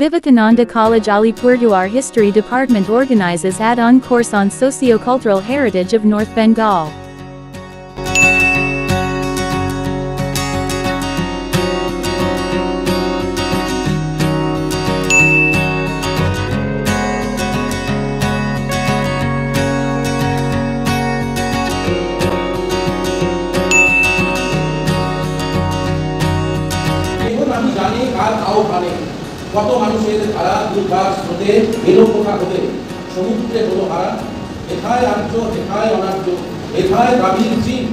Vivekananda College Alipurduar History Department organizes add-on course on socio-cultural heritage of North Bengal. কত মানুষের ধারা দুর্বার স্রোতে এলো কোথা হতে সমুদ্রে হলো হারা এথায় রাজ্য এথায় অনার্য এথায় দ্রাবিড় চিন।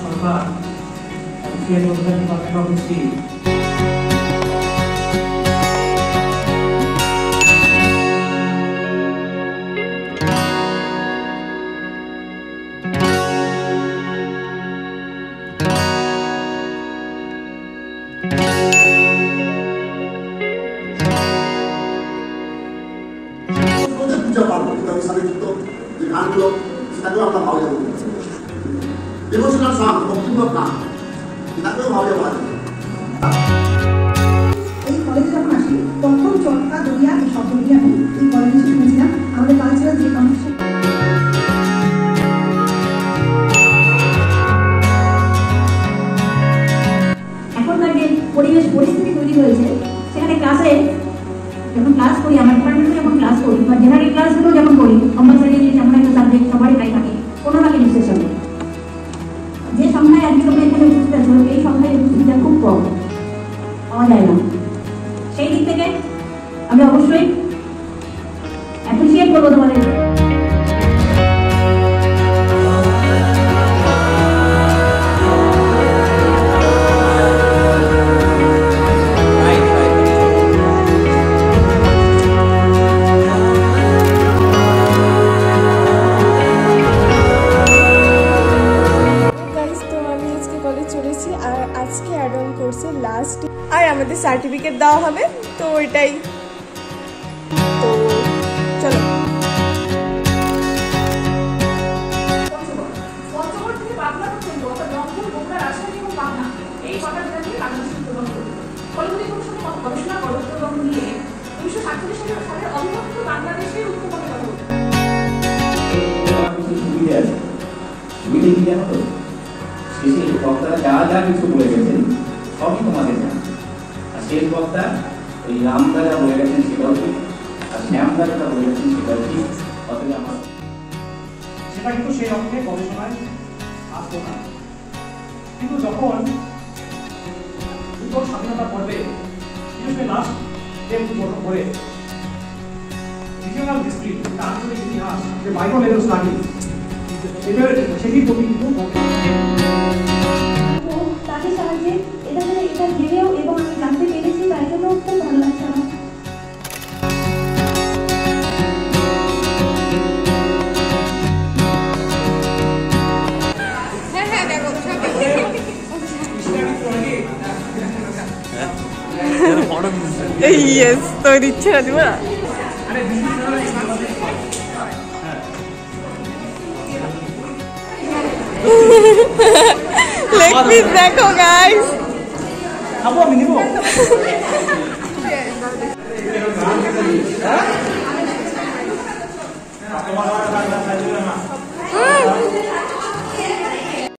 সরকার ডিভোশনাল সং ভক্তিমূলক গান তাকেও ভালো লাগে। এই কলেজে যখন আসি প্রথম চটকা দরিয়া এই শব্দটি আমি এই কলেজে শুনেছিলাম। আমাদের কালচারাল যে কম্পিটিশন এখনকার যে পরিস্থিতি তৈরি হয়েছে সেখানে ক্লাসে যখন ক্লাস করি আমার ডিপার্টমেন্টে যখন ক্লাস করি বা জেনারেল ক্লাসগুলো যখন করি কম্পালসারি এমন একটা সাবজেক্ট সবারই তাই থাকে কোনো না কোনো বিশেষণ যে সংখ্যায় আজকে তোমরা এখানে উপস্থিত আছো এই সংখ্যায় উপস্থিতিটা খুব কম পাওয়া যায় না। সেই দিক থেকে আমি অবশ্যই অ্যাপ্রিসিয়েট করবো তোমাদের। আজকে অ্যাড অন কোর্সে লাস্ট আর আমাদের সার্টিফিকেট দেওয়া হবে, তো এটাই। তো চলো বক্তারা যা যা কিছু বলে গেছেন সবই তোমাদের জানা। আর শেষ বক্তা ওই রামদারা বলে গেছেন সেটাও ঠিক, আর শ্যামদারা বলে গেছেন সেটাও ঠিক। অতএব আমার সেটা কিন্তু সেই অর্থে গবেষণায় আসতো না। কিন্তু যখন উত্তর স্বাধীনতা পর্বে বিশেষ করে লাস্ট 10 বছর পরে রিজিওনাল হিস্ট্রি আঞ্চলিক ইতিহাস যে মাইক্রো লেভেল স্টাডি সেটির প্রতি কিন্তু তাদের সাহায্যে এটা জেনেও এবং আমি জানতে পেরেছি, তাই জন্য খুব ভালো লাগছে আমার। ইয়েস তো দিচ্ছে না দিবা লেগ পিস দেখো গাইস। খাবো আমি নিবো।